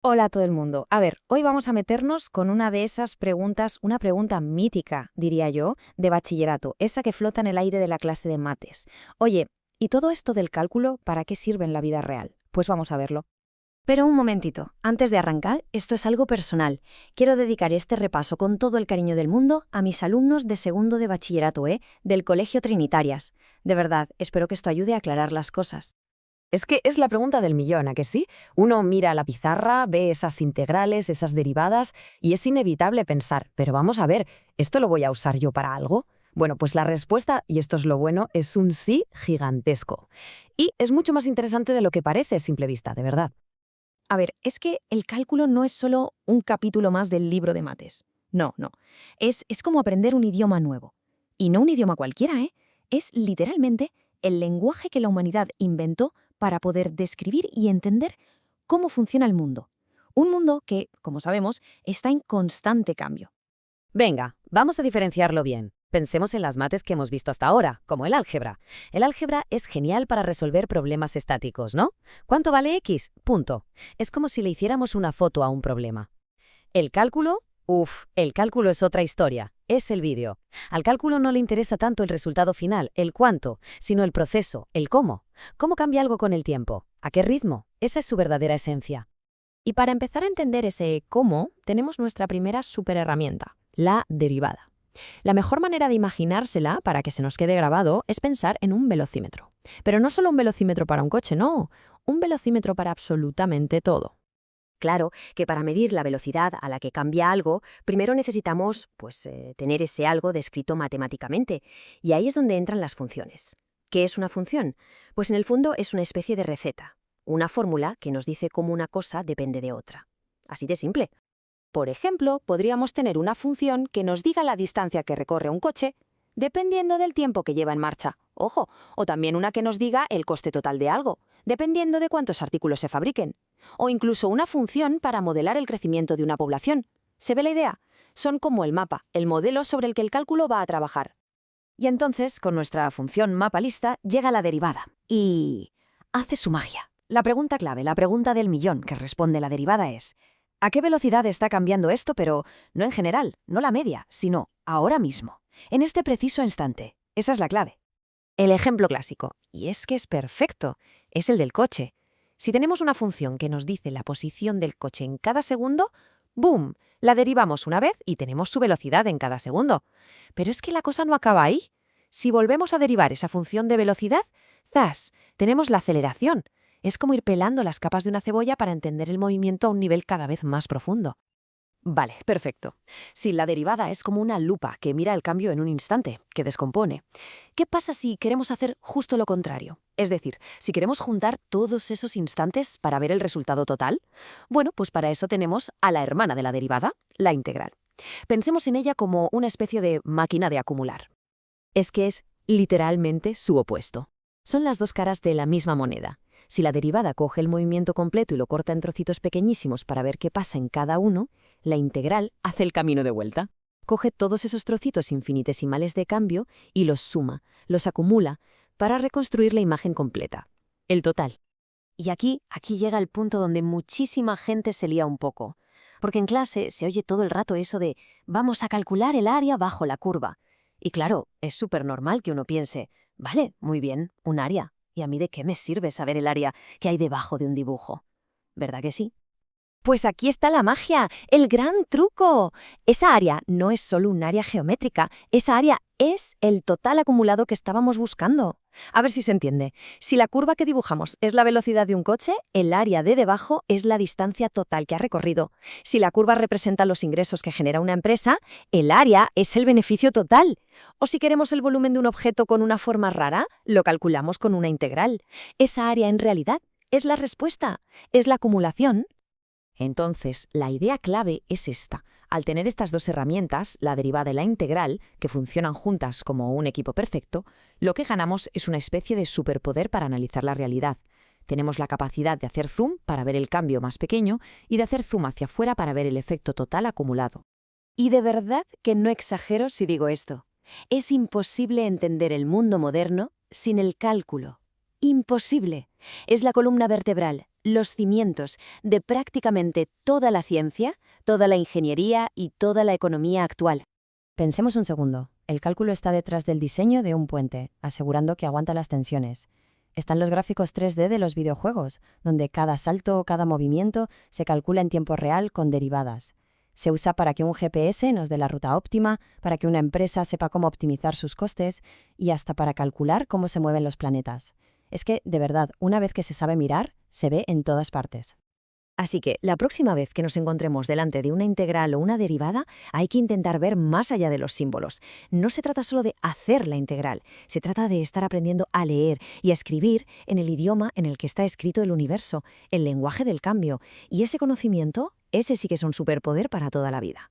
Hola a todo el mundo. A ver, hoy vamos a meternos con una de esas preguntas, una pregunta mítica, diría yo, de bachillerato, esa que flota en el aire de la clase de mates. Oye, ¿y todo esto del cálculo para qué sirve en la vida real? Pues vamos a verlo. Pero un momentito, antes de arrancar, esto es algo personal. Quiero dedicar este repaso con todo el cariño del mundo a mis alumnos de segundo de bachillerato, del Colegio Trinitarias. De verdad, espero que esto ayude a aclarar las cosas. Es que es la pregunta del millón, ¿a que sí? Uno mira la pizarra, ve esas integrales, esas derivadas, y es inevitable pensar, pero vamos a ver, ¿esto lo voy a usar yo para algo? Bueno, pues la respuesta, y esto es lo bueno, es un sí gigantesco. Y es mucho más interesante de lo que parece a simple vista, de verdad. A ver, es que el cálculo no es solo un capítulo más del libro de mates. No, no. Es como aprender un idioma nuevo. Y no un idioma cualquiera, ¿eh? Es literalmente el lenguaje que la humanidad inventó para poder describir y entender cómo funciona el mundo. Un mundo que, como sabemos, está en constante cambio. Venga, vamos a diferenciarlo bien. Pensemos en las mates que hemos visto hasta ahora, como el álgebra. El álgebra es genial para resolver problemas estáticos, ¿no? ¿Cuánto vale x? Punto. Es como si le hiciéramos una foto a un problema. El cálculo, el cálculo es otra historia, es el vídeo. Al cálculo no le interesa tanto el resultado final, el cuánto, sino el proceso, el cómo. ¿Cómo cambia algo con el tiempo? ¿A qué ritmo? Esa es su verdadera esencia. Y para empezar a entender ese cómo, tenemos nuestra primera superherramienta, la derivada. La mejor manera de imaginársela para que se nos quede grabado es pensar en un velocímetro. Pero no solo un velocímetro para un coche, no, un velocímetro para absolutamente todo. Claro que para medir la velocidad a la que cambia algo, primero necesitamos tener ese algo descrito matemáticamente, y ahí es donde entran las funciones. ¿Qué es una función? Pues en el fondo es una especie de receta, una fórmula que nos dice cómo una cosa depende de otra. Así de simple. Por ejemplo, podríamos tener una función que nos diga la distancia que recorre un coche dependiendo del tiempo que lleva en marcha. Ojo, o también una que nos diga el coste total de algo, dependiendo de cuántos artículos se fabriquen. O incluso una función para modelar el crecimiento de una población. ¿Se ve la idea? Son como el mapa, el modelo sobre el que el cálculo va a trabajar. Y entonces, con nuestra función mapa lista, llega la derivada. Y hace su magia. La pregunta clave, la pregunta del millón que responde la derivada es: ¿a qué velocidad está cambiando esto? Pero no en general, no la media, sino ahora mismo, en este preciso instante. Esa es la clave. El ejemplo clásico, y es que es perfecto, es el del coche. Si tenemos una función que nos dice la posición del coche en cada segundo, ¡boom!, la derivamos una vez y tenemos su velocidad en cada segundo. Pero es que la cosa no acaba ahí. Si volvemos a derivar esa función de velocidad, ¡zas!, tenemos la aceleración. Es como ir pelando las capas de una cebolla para entender el movimiento a un nivel cada vez más profundo. Vale, perfecto. Si la derivada es como una lupa que mira el cambio en un instante, que descompone, ¿qué pasa si queremos hacer justo lo contrario? Es decir, si queremos juntar todos esos instantes para ver el resultado total. Bueno, pues para eso tenemos a la hermana de la derivada, la integral. Pensemos en ella como una especie de máquina de acumular. Es que es literalmente su opuesto. Son las dos caras de la misma moneda. Si la derivada coge el movimiento completo y lo corta en trocitos pequeñísimos para ver qué pasa en cada uno, la integral hace el camino de vuelta. Coge todos esos trocitos infinitesimales de cambio y los suma, los acumula, para reconstruir la imagen completa, el total. Y aquí llega el punto donde muchísima gente se lía un poco. Porque en clase se oye todo el rato eso de «vamos a calcular el área bajo la curva». Y claro, es súper normal que uno piense «vale, muy bien, un área. ¿Y a mí de qué me sirve saber el área que hay debajo de un dibujo?». ¿Verdad que sí? Pues aquí está la magia, el gran truco. Esa área no es solo un área geométrica, esa área es el total acumulado que estábamos buscando. A ver si se entiende. Si la curva que dibujamos es la velocidad de un coche, el área de debajo es la distancia total que ha recorrido. Si la curva representa los ingresos que genera una empresa, el área es el beneficio total. O si queremos el volumen de un objeto con una forma rara, lo calculamos con una integral. Esa área en realidad es la respuesta, es la acumulación. Entonces, la idea clave es esta. Al tener estas dos herramientas, la derivada y la integral, que funcionan juntas como un equipo perfecto, lo que ganamos es una especie de superpoder para analizar la realidad. Tenemos la capacidad de hacer zoom para ver el cambio más pequeño y de hacer zoom hacia afuera para ver el efecto total acumulado. Y de verdad que no exagero si digo esto. Es imposible entender el mundo moderno sin el cálculo. Imposible. Es la columna vertebral, los cimientos de prácticamente toda la ciencia, toda la ingeniería y toda la economía actual. Pensemos un segundo. El cálculo está detrás del diseño de un puente, asegurando que aguanta las tensiones. Están los gráficos 3D de los videojuegos, donde cada salto o cada movimiento se calcula en tiempo real con derivadas. Se usa para que un GPS nos dé la ruta óptima, para que una empresa sepa cómo optimizar sus costes y hasta para calcular cómo se mueven los planetas. Es que, de verdad, una vez que se sabe mirar, se ve en todas partes. Así que la próxima vez que nos encontremos delante de una integral o una derivada, hay que intentar ver más allá de los símbolos. No se trata solo de hacer la integral, se trata de estar aprendiendo a leer y a escribir en el idioma en el que está escrito el universo, el lenguaje del cambio. Y ese conocimiento, ese sí que es un superpoder para toda la vida.